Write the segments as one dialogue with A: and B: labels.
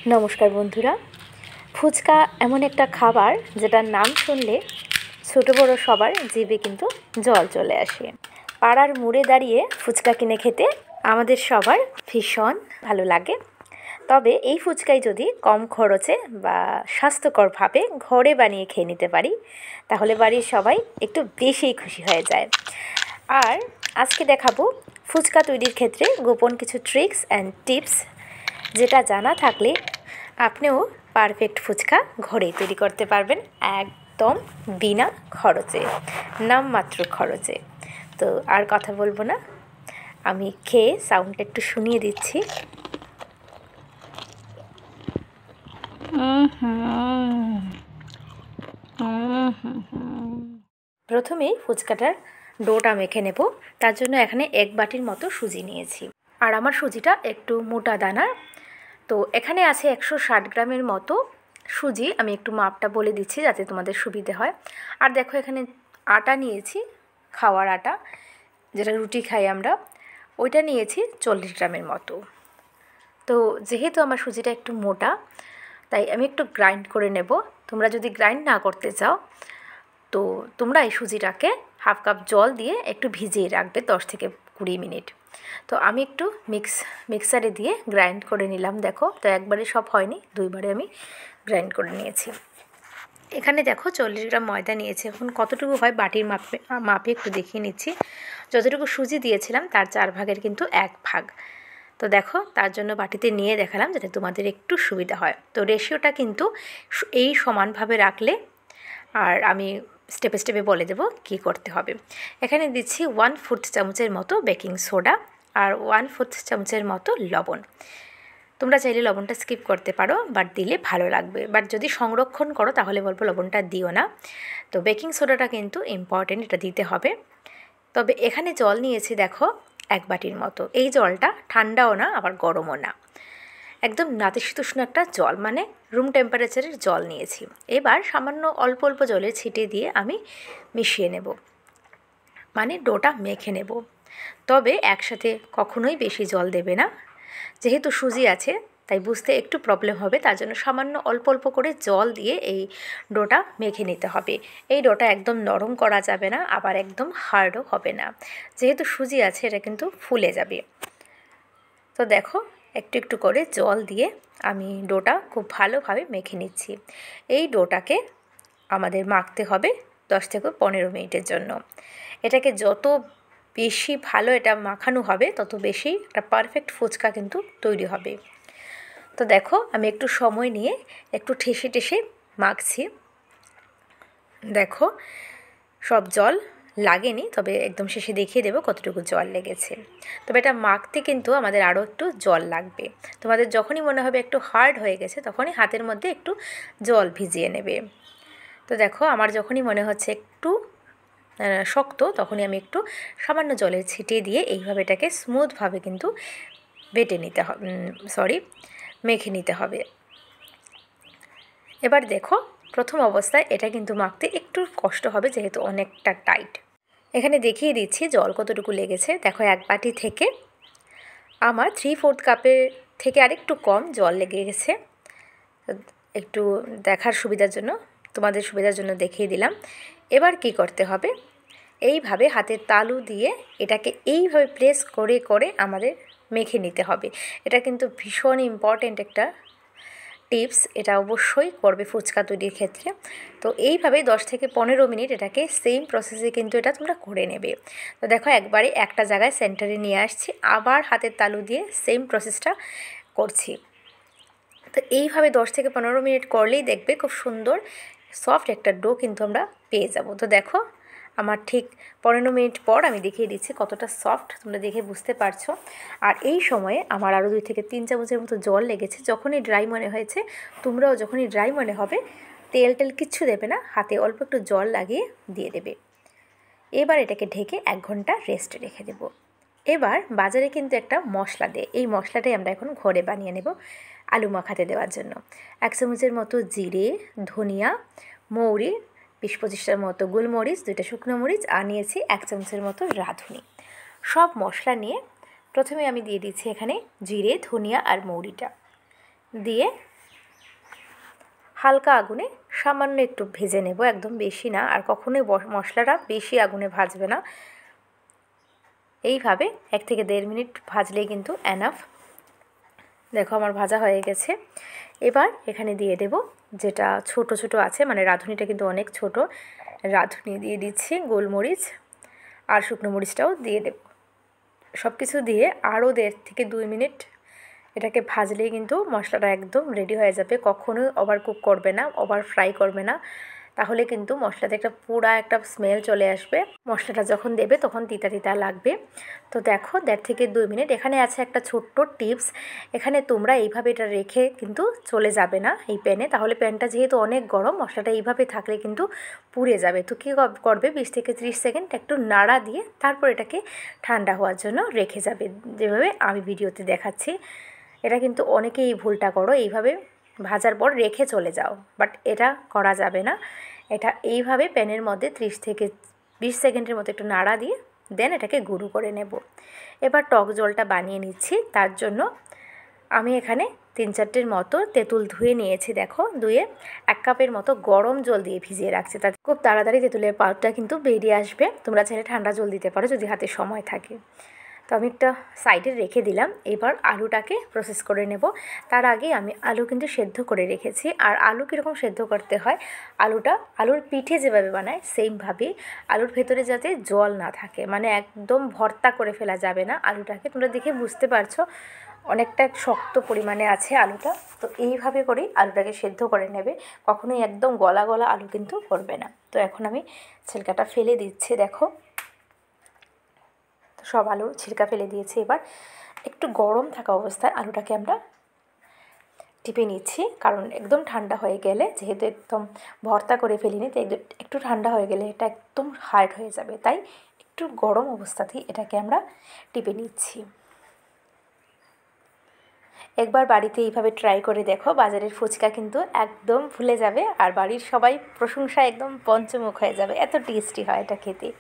A: নমস্কার বন্ধুরা। ফুচকা এমন একটা খাবার যেটার নাম শুনলে ছোটো বড়ো সবার জিভে কিন্তু জল চলে আসে। পাড়ার মোড়ে দাঁড়িয়ে ফুচকা কিনে খেতে আমাদের সবার ভীষণ ভালো লাগে। তবে এই ফুচকাই যদি কম খরচে বা স্বাস্থ্যকরভাবে ঘরে বানিয়ে খেয়ে নিতে পারি তাহলে বাড়ির সবাই একটু বেশিই খুশি হয়ে যায়। আর আজকে দেখাবো ফুচকা তৈরির ক্ষেত্রে গোপন কিছু ট্রিক্স অ্যান্ড টিপস, যেটা জানা থাকলে আপনিও পারফেক্ট ফুচকা ঘরেই তৈরি করতে পারবেন একদম বিনা খরচে, নামমাত্র খরচে। তো আর কথা বলবো না, আমি খেয়ে সাউন্ডটা একটু শুনিয়ে দিচ্ছি। প্রথমেই ফুচকাটার ডোটা মেখে নেব। তার জন্য এখানে 1 বাটির মতো সুজি নিয়েছি, আর আমার সুজিটা একটু মোটা দানার। তো এখানে আছে 160 গ্রামের মতো সুজি। আমি একটু মাপটা বলে দিচ্ছি যাতে তোমাদের সুবিধে হয়। আর দেখো এখানে আটা নিয়েছি, খাওয়ার আটা যেটা রুটি খাই আমরা, ওইটা নিয়েছি 40 গ্রামের মতো। তো যেহেতু আমার সুজিটা একটু মোটা তাই আমি একটু গ্রাইন্ড করে নেব। তোমরা যদি গ্রাইন্ড না করতে চাও তো তোমরা এই সুজিটাকে হাফ কাপ জল দিয়ে একটু ভিজিয়ে রাখবে 10 থেকে 20 মিনিট। তো আমি একটু মিক্সারে দিয়ে গ্রাইন্ড করে নিলাম। দেখো, তো একবারে সব হয়নি, 2 বারে আমি গ্রাইন্ড করে নিয়েছি। এখানে দেখো 40 গ্রাম ময়দা নিয়েছি। এখন কতটুকু হয় বাটির মাপে একটু দেখিয়ে নিচ্ছি। যতটুকু সুজি দিয়েছিলাম তার 4 ভাগের কিন্তু 1 ভাগ। তো দেখো, তার জন্য বাটিতে নিয়ে দেখালাম যাতে তোমাদের একটু সুবিধা হয়। তো রেশিওটা কিন্তু এই সমানভাবে রাখলে, আর আমি স্টেপে স্টেপে বলে দেবো কী করতে হবে। এখানে দিচ্ছি 1/4 চামচের মতো বেকিং সোডা আর 1/4 চামচের মতো লবণ। তোমরা চাইলে লবণটা স্কিপ করতে পারো, বাট দিলে ভালো লাগবে। বাট যদি সংরক্ষণ করো তাহলে বলবো লবণটা দিও না। তো বেকিং সোডাটা কিন্তু ইম্পর্টেন্ট, এটা দিতে হবে। তবে এখানে জল নিয়েছি দেখো 1 বাটির মতো। এই জলটা ঠান্ডাও না আবার গরমও না, একদম নাতিশীতোষ্ণ একটা জল, মানে রুম টেম্পারেচারের জল নিয়েছি। এবার সামান্য অল্প অল্প জলের ছিটে দিয়ে আমি মিশিয়ে নেব, মানে ডোটা মেখে নেব। তবে একসাথে কখনোই বেশি জল দেবে না, যেহেতু সুজি আছে তাই বুঝতে একটু প্রবলেম হবে। তার জন্য সামান্য অল্প অল্প করে জল দিয়ে এই ডোটা মেখে নিতে হবে। এই ডোটা একদম নরম করা যাবে না, আবার একদম হার্ডও হবে না, যেহেতু সুজি আছে এটা কিন্তু ফুলে যাবে। তো দেখো, একটু একটু করে জল দিয়ে আমি ডোটা খুব ভালোভাবে মেখে নিচ্ছি। এই ডোটাকে আমাদের মাখতে হবে 10 থেকে 15 মিনিটের জন্য। এটাকে যত বেশি ভালো এটা মাখানো হবে তত বেশি একটা পারফেক্ট ফুচকা কিন্তু তৈরি হবে। তো দেখো, আমি একটু সময় নিয়ে একটু ঠেসে ঠেসে মাখছি। দেখো, সব জল লাগেনি, তবে একদম শেষে দেখিয়ে দেবো কতটুকু জল লেগেছে। তবে এটা মাখতে কিন্তু আমাদের আরও একটু জল লাগবে। তোমাদের যখনই মনে হবে একটু হার্ড হয়ে গেছে তখনই হাতের মধ্যে একটু জল ভিজিয়ে নেবে। তো দেখো, আমার যখনই মনে হচ্ছে একটু শক্ত তখনই আমি একটু সামান্য জলের ছিটিয়ে দিয়ে এইভাবে এটাকে স্মুথভাবে কিন্তু বেটে নিতে হবে, মেখে নিতে হবে। এবার দেখো, প্রথম অবস্থায় এটা কিন্তু মাখতে একটু কষ্ট হবে যেহেতু অনেকটা টাইট। এখানে দেখিয়ে দিচ্ছি জল কতটুকু লেগেছে। দেখো, 1 বাটি থেকে আমার 3/4 কাপের থেকে আরেকটু কম জল লেগে গেছে। একটু দেখার সুবিধার জন্য, তোমাদের সুবিধার জন্য দেখিয়ে দিলাম। এবার কি করতে হবে, এইভাবে হাতের তালু দিয়ে এটাকে এইভাবে প্রেস করে করে আমাদের মেখে নিতে হবে। এটা কিন্তু ভীষণ ইম্পর্ট্যান্ট একটা টিপস, এটা অবশ্যই করবে ফুচকা তৈরির ক্ষেত্রে। তো এইভাবে 10 থেকে 15 মিনিট এটাকে সেম প্রসেসে কিন্তু এটা তোমরা করে নেবে। তো দেখো, একবারে একটা জায়গায় সেন্টারে নিয়ে আসছি, আবার হাতের তালু দিয়ে সেম প্রসেসটা করছি। তো এইভাবে 10 থেকে 15 মিনিট করলেই দেখবে খুব সুন্দর সফট একটা ডো কিন্তু আমরা পেয়ে যাব। তো দেখো, আমার ঠিক 15 মিনিট পর আমি দেখিয়ে দিচ্ছি কতটা সফট, তোমরা দেখে বুঝতে পারছো। আর এই সময়ে আমার আরও 2 থেকে 3 চামচের মতো জল লেগেছে। যখনই ড্রাই মনে হয়েছে, তোমরাও যখনই ড্রাই মনে হবে তেল কিচ্ছু দেবে না, হাতে অল্প একটু জল লাগিয়ে দিয়ে দেবে। এবার এটাকে ঢেকে 1 ঘন্টা রেস্টে রেখে দেবো। এবার বাজারে কিন্তু একটা মশলা দেয়, এই মশলাটাই আমরা এখন ঘরে বানিয়ে নেব আলু মাখাতে দেওয়ার জন্য। 1 চামচের মতো জিরে, ধনিয়া, মৌরি, 20-25টার মতো গোলমরিচ, 2টা শুকনো মরিচ, আর নিয়েছি 1 চামচের মতো রাঁধুনি। সব মশলা নিয়ে প্রথমে আমি দিয়ে দিচ্ছি এখানে জিরে, ধনিয়া আর মৌরিটা দিয়ে হালকা আগুনে সামান্য একটু ভেজে নেব, একদম বেশি না। আর কখনোই মশলাটা বেশি আগুনে ভাজবে না। এইভাবে 1 থেকে 1.5 মিনিট ভাজলেই কিন্তু এনাফ। দেখো আমার ভাজা হয়ে গেছে। এবার এখানে দিয়ে দেব যেটা ছোট ছোট আছে, মানে রাঁধুনিটা কিন্তু অনেক ছোট, রাঁধুনি দিয়ে দিচ্ছি, গোলমরিচ আর শুকনো মরিচটাও দিয়ে দেব। সব কিছু দিয়ে আরও 1.5 থেকে 2 মিনিট এটাকে ভাজলেই কিন্তু মশলাটা একদম রেডি হয়ে যাবে। কখনোই ওভার কুক করবে না, ওভার ফ্রাই করবে না, তাহলে কিন্তু মশলাতে একটা পুরা একটা স্মেল চলে আসবে। মশলাটা যখন দেবে তখন তিতা তিতা লাগবে। তো দেখো 1.5 থেকে 2 মিনিট। এখানে আছে একটা ছোট্ট টিপস, এখানে তোমরা এইভাবে এটা রেখে কিন্তু চলে যাবে না এই প্যানে, তাহলে প্যানটা যেহেতু অনেক গরম, মশলাটা এইভাবে থাকলে কিন্তু পুড়ে যাবে। তো কী করবে, 20 থেকে 30 সেকেন্ড একটু নাড়া দিয়ে তারপর এটাকে ঠান্ডা হওয়ার জন্য রেখে যাবে, যেভাবে আমি ভিডিওতে দেখাচ্ছি। এটা কিন্তু অনেকেই এই ভুলটা করো, এইভাবে ভাজার পর রেখে চলে যাও, বাট এটা করা যাবে না। এটা এইভাবে প্যানের মধ্যে 30 থেকে 20 সেকেন্ডের মতো একটু নাড়া দিয়ে দেন এটাকে গুঁড়ো করে নেব। এবার টক জলটা বানিয়ে নিচ্ছি। তার জন্য আমি এখানে 3-4টের মতো তেঁতুল ধুয়ে নিয়েছি। দেখো ধুয়ে 1 কাপের মতো গরম জল দিয়ে ভিজিয়ে রাখছি, তাতে খুব তাড়াতাড়ি তেঁতুলের পাল্পটা কিন্তু বেরিয়ে আসবে। তোমরা চাইলে ঠান্ডা জল দিতে পারো যদি হাতে সময় থাকে। তো আমি একটা সাইডে রেখে দিলাম। এবার আলুটাকে প্রসেস করে নেব। তার আগে আমি আলু কিন্তু সেদ্ধ করে রেখেছি। আর আলু কীরকম সেদ্ধ করতে হয়, আলুর পিঠে যেভাবে বানায় সেইভাবেই, আলুর ভেতরে যাতে জল না থাকে, মানে একদম ভর্তা করে ফেলা যাবে না আলুটাকে। তোমরা দেখে বুঝতে পারছো অনেকটা শক্ত পরিমাণে আছে আলুটা। তো এইভাবে করেই আলুটাকে সেদ্ধ করে নেবে, কখনোই একদম গলা গলা আলু কিন্তু করবে না। তো এখন আমি ছিলকাটা ফেলে দিচ্ছি। দেখো সব আলুর ছিলকা ফেলে দিয়েছি। এবার একটু গরম থাকা অবস্থায় আলুটাকে আমরা টিপে নিচ্ছি, কারণ একদম ঠান্ডা হয়ে গেলে, যেহেতু একদম ভর্তা করে ফেলিনি, তাই একটু ঠান্ডা হয়ে গেলে এটা একদম হার্ড হয়ে যাবে, তাই একটু গরম অবস্থাতেই এটাকে আমরা টিপে নিচ্ছি। একবার বাড়িতে এইভাবে ট্রাই করে দেখো, বাজারের ফুচকা কিন্তু একদম ভুলে যাবে, আর বাড়ির সবাই প্রশংসা একদম পঞ্চমুখ হয়ে যাবে, এত টেস্টি হয় এটা খেতে।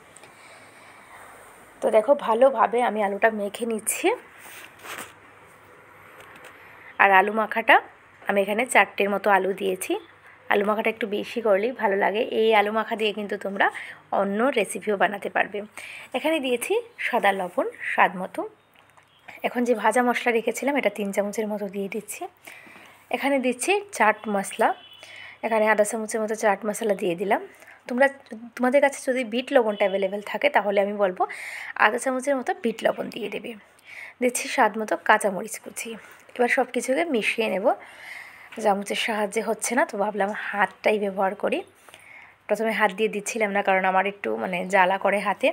A: তো দেখো ভালোভাবে আমি আলুটা মেখে নিচ্ছি। আর আলু মাখাটা আমি এখানে 4টের মতো আলু দিয়েছি। আলু মাখাটা একটু বেশি করলেই ভালো লাগে। এই আলু মাখা দিয়ে কিন্তু তোমরা অন্য রেসিপিও বানাতে পারবে। এখানে দিয়েছি সাদা লবণ স্বাদ মতো। এখন যে ভাজা মশলা রেখেছিলাম এটা 3 চামচের মতো দিয়ে দিচ্ছি। এখানে দিচ্ছি চাট মশলা, এখানে আধা চামচের মতো চাট মশলা দিয়ে দিলাম। তোমাদের কাছে যদি বিট লবণটা অ্যাভেলেবেল থাকে তাহলে আমি বলবো আধা চামচের মতো বিট লবণ দিয়ে দেবে। দিচ্ছি স্বাদ মতো কাঁচামরিচ কুচি। এবার সব কিছুকে মিশিয়ে নেব। চামচের সাহায্যে হচ্ছে না, তো ভাবলাম হাতটাই ব্যবহার করি। প্রথমে হাত দিয়ে দিচ্ছিলাম না, কারণ আমার একটু জ্বালা করে হাতে।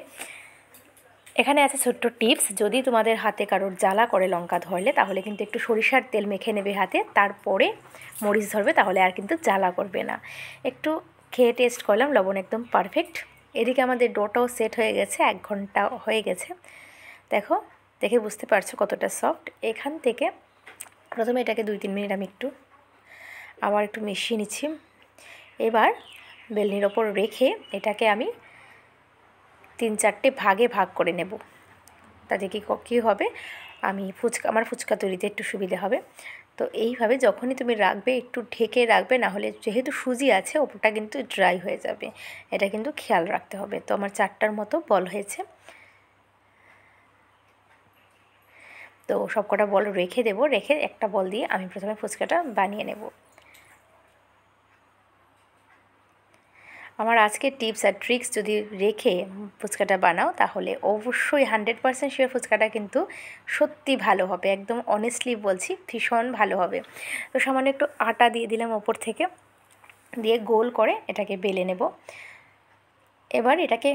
A: এখানে আছে ছোট্ট টিপস, যদি তোমাদের হাতে কারোর জ্বালা করে লঙ্কা ধরলে, তাহলে কিন্তু একটু সরিষার তেল মেখে নেবে হাতে, তারপরে মরিচ ধরবে, তাহলে আর কিন্তু জ্বালা করবে না। একটু খেয়ে টেস্ট করলাম, লবণ একদম পারফেক্ট। এদিকে আমাদের ডোটাও সেট হয়ে গেছে, 1 ঘন্টা হয়ে গেছে। দেখো দেখে বুঝতে পারছো কতটা সফট। এখান থেকে প্রথমে এটাকে 2-3 মিনিট আমি আবার একটু মিশিয়ে নিচ্ছি। এবার বেলনির ওপর রেখে এটাকে আমি 3-4টে ভাগে ভাগ করে নেব। তাতে কী হবে, আমার ফুচকা তৈরিতে একটু সুবিধা হবে। তো এইভাবে যখনই তুমি রাখবে একটু ঢেকে রাখবে, না হলে যেহেতু সুজি আছে ওপরটা কিন্তু ড্রাই হয়ে যাবে, এটা কিন্তু খেয়াল রাখতে হবে। তো আমার 4টার মতো বল হয়েছে। তো সবকটা বল রেখে দেব, রেখে একটা বল দিয়ে আমি প্রথমে ফুচকাটা বানিয়ে নেব। আমার আজকের টিপস আর ট্রিক্স যদি রেখে ফুচকাটা বানাও, তাহলে অবশ্যই 100% শিওর ফুচকাটা কিন্তু সত্যি ভালো হবে। একদম অনেস্টলি বলছি, ভীষণ ভালো হবে। তো সামান্য একটু আটা দিয়ে দিলাম ওপর থেকে, দিয়ে গোল করে এটাকে বেলে নেব। এবার এটাকে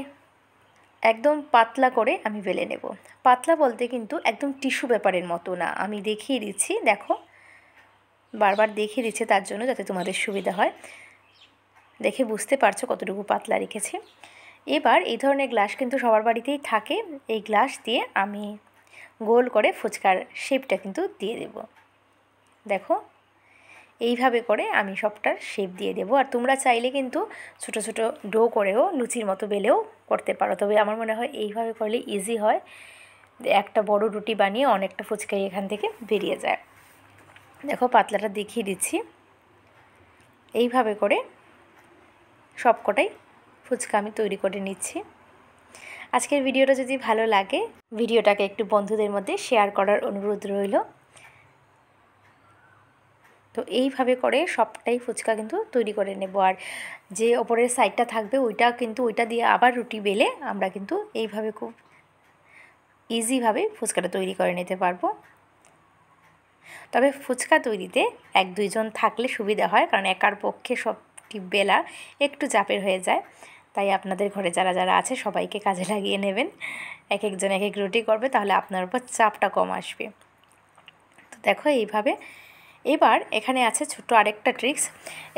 A: একদম পাতলা করে আমি বেলে নেব। পাতলা বলতে কিন্তু একদম টিস্যু পেপারের মতো না, আমি দেখিয়ে দিচ্ছি। দেখো বারবার দেখিয়ে দিচ্ছি তার জন্য, যাতে তোমাদের সুবিধা হয়। দেখে বুঝতে পারছো কতটুকু পাতলা রেখেছি। এবার এই ধরনের গ্লাস কিন্তু সবার বাড়িতেই থাকে, এই গ্লাস দিয়ে আমি গোল করে ফুচকার শেপটা কিন্তু দিয়ে দেব। দেখো এইভাবে করে আমি সবটার শেপ দিয়ে দেব। আর তোমরা চাইলে কিন্তু ছোট ছোট ডো করেও লুচির মতো বেলেও করতে পারো, তবে আমার মনে হয় এইভাবে করলে ইজি হয়। একটা বড় রুটি বানিয়ে অনেকটা ফুচকাই এখান থেকে বেরিয়ে যায়। দেখো পাতলাটা দেখিয়ে দিচ্ছি। এইভাবে করে সবকটাই ফুচকা আমি তৈরি করে নিচ্ছি। আজকের ভিডিওটা যদি ভালো লাগে ভিডিওটাকে একটু বন্ধুদের মধ্যে শেয়ার করার অনুরোধ রইল। তো এইভাবে করে সবটাই ফুচকা কিন্তু তৈরি করে নেব। আর যে ওপরের সাইডটা থাকবে ওইটা দিয়ে আবার রুটি বেলে আমরা কিন্তু এইভাবে খুব ইজিভাবে ফুচকাটা তৈরি করে নিতে পারবো। তবে ফুচকা তৈরিতে 1-2 জন থাকলে সুবিধা হয়, কারণ একার পক্ষে সবটি বেলা একটু চাপের হয়ে যায়। তাই আপনাদের ঘরে যারা যারা আছে সবাইকে কাজে লাগিয়ে নেবেন। এক একজন এক এক রুটি করবে, তাহলে আপনার উপর চাপটা কম আসবে। তো দেখো এইভাবে। এবার এখানে আছে ছোট্ট আরেকটা ট্রিক্স।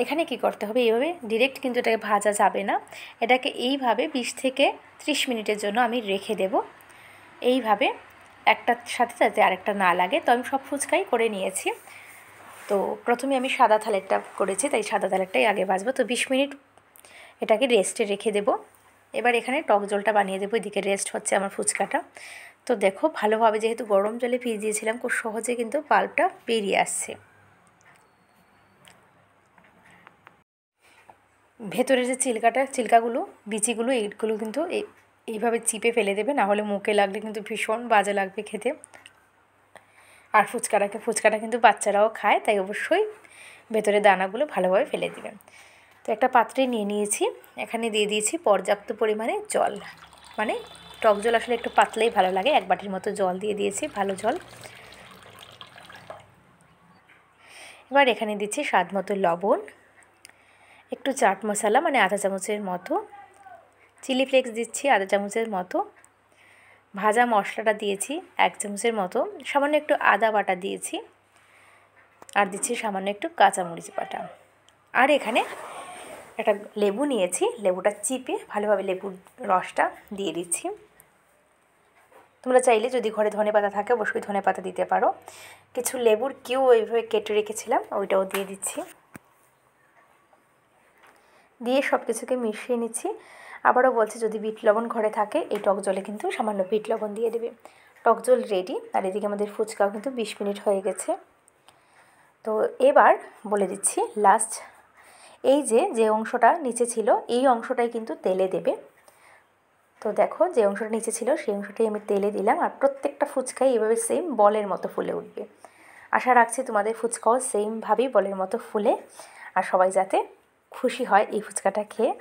A: এখানে কি করতে হবে, এইভাবে ডিরেক্ট কিন্তু এটাকে ভাজা যাবে না, এটাকে এইভাবে 20 থেকে 30 মিনিটের জন্য আমি রেখে দেব। এইভাবে একটার সাথে যাতে আরেকটা না লাগে। তো আমি সব ফুচকাই করে নিয়েছি। তো প্রথমে আমি সাদা থালেরটা করেছি, তাই সাদা থালেরটাই আগে ভাজবো। তো 20 মিনিট এটাকে রেস্টে রেখে দেব। এবার এখানে টক জলটা বানিয়ে দেবো, এদিকে রেস্ট হচ্ছে আমার ফুচকাটা। তো দেখো ভালোভাবে যেহেতু গরম জলে ভিজিয়েছিলাম, খুব সহজে কিন্তু পাল্পটা বেরিয়ে আসছে। ভেতরে যে চিল্কাগুলো বিচিগুলো এইগুলো কিন্তু এইভাবে চিপে ফেলে দেবে, না হলে মুখে লাগলে কিন্তু ভীষণ বাজে লাগবে খেতে। আর ফুচকাটা কিন্তু বাচ্চারাও খায়, তাই অবশ্যই ভেতরে দানাগুলো ভালোভাবে ফেলে দেবেন। তো একটা পাত্রে নিয়ে নিয়েছি, এখানে দিয়ে দিয়েছি পর্যাপ্ত পরিমাণে জল, মানে টক জল আসলে একটু পাতলাই ভালো লাগে। 1 বাটির মতো জল দিয়ে দিয়েছি, ভালো জল। এবার এখানে দিচ্ছি স্বাদ মতো লবণ, একটু চাট মশলা মানে আধা চামচের মতো, চিলি ফ্লেক্স দিচ্ছি আধা চামচের মতো, ভাজা মশলাটা দিয়েছি 1 চামচের মতো, সামান্য একটু আদা বাটা দিয়েছি, আর দিচ্ছি সামান্য একটু কাঁচামরিচ বাটা। আর এখানে একটা লেবু নিয়েছি, লেবুটা চিপে ভালোভাবে লেবুর রসটা দিয়ে দিচ্ছি। তোমরা চাইলে যদি ঘরে ধনেপাতা থাকে অবশ্যই ধনেপাতা দিতে পারো। কিছু লেবুর কিউ ওইভাবে কেটে রেখেছিলাম, ওইটাও দিয়ে দিচ্ছি। দিয়ে সব কিছুকে মিশিয়ে নিচ্ছি। আবারও বলছি, যদি বিট লবণ ঘরে থাকে এই টক জলে কিন্তু সামান্য বিট লবণ দিয়ে দেবে। টক জল রেডি। আর এদিকে আমাদের ফুচকাও কিন্তু 20 মিনিট হয়ে গেছে। তো এবার বলে দিচ্ছি লাস্ট, এই যে অংশটা নিচে ছিল এই অংশটাই কিন্তু তেলে দেবে। তো দেখো যে অংশটা নিচে ছিল সেই অংশটাই আমি তেলে দিলাম। আর প্রত্যেকটা ফুচকাই এভাবে সেম বলের মতো ফুলে উঠবে। আশা রাখছি তোমাদের ফুচকাও সেমভাবেই বলের মতো ফুলে, আর সবাই যাতে খুশি হয় এই ফুচকাটা খেয়ে।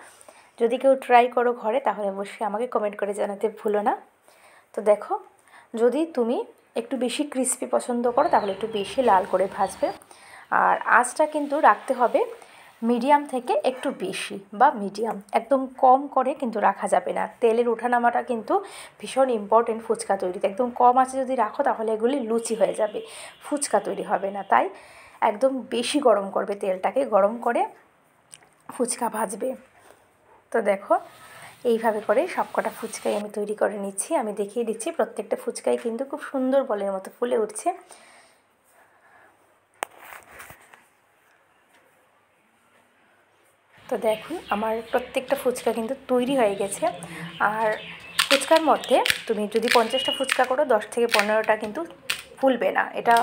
A: যদি কেউ ট্রাই করো ঘরে তাহলে অবশ্যই আমাকে কমেন্ট করে জানাতে ভুলো না। তো দেখো, যদি তুমি একটু বেশি ক্রিস্পি পছন্দ করো তাহলে একটু বেশি লাল করে ভাজবে। আর আঁচটা কিন্তু রাখতে হবে মিডিয়াম থেকে একটু বেশি বা মিডিয়াম, একদম কম করে কিন্তু রাখা যাবে না। তেলের ওঠানামাটা কিন্তু ভীষণ ইম্পর্টেন্ট ফুচকা তৈরিতে। একদম কম আঁচে যদি রাখো তাহলে এগুলি লুচি হয়ে যাবে, ফুচকা তৈরি হবে না। তাই একদম বেশি গরম করবে, তেলটাকে গরম করে ফুচকা ভাজবে। তো দেখো এইভাবে করে সবকটা ফুচকাই আমি তৈরি করে নিচ্ছি। আমি দেখিয়ে দিচ্ছি প্রত্যেকটা ফুচকাই কিন্তু খুব সুন্দর বলের মতো ফুলে উঠছে। তো দেখুন আমার প্রত্যেকটা ফুচকা কিন্তু তৈরি হয়ে গেছে। আর ফুচকার মধ্যে তুমি যদি 50টা ফুচকা করো 10 থেকে 15টা কিন্তু ফুলবে না। এটা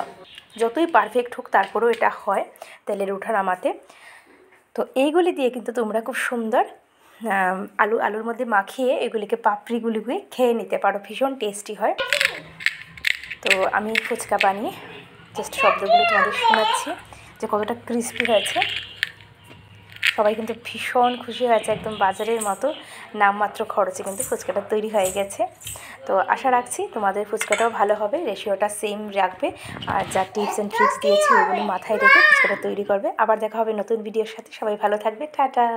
A: যতই পারফেক্ট হোক তারপরেও এটা হয় তেলের ওঠানামাতে। তো এইগুলি দিয়ে কিন্তু তোমরা খুব সুন্দর আলুর মধ্যে মাখিয়ে এগুলিকে পাপড়িগুলিকে খেয়ে নিতে পারো, ভীষণ টেস্টি হয়। তো আমি ফুচকা বানিয়ে জাস্ট শব্দগুলো তোমাদের শোনাচ্ছি যে কতটা ক্রিস্পি হয়েছে। সবাই কিন্তু ভীষণ খুশি হয়েছে, একদম বাজারের মতো নামমাত্র খরচে কিন্তু ফুচকাটা তৈরি হয়ে গেছে। তো আশা রাখছি তোমাদের ফুচকাটাও ভালো হবে, রেশিওটা সেম রাখবে। আর যা টিপস অ্যান্ড ট্রিক্স দিয়েছি ওগুলো মাথায় রেখে ফুচকাটা তৈরি করবে। আবার দেখা হবে নতুন ভিডিওর সাথে। সবাই ভালো থাকবে, টাটা।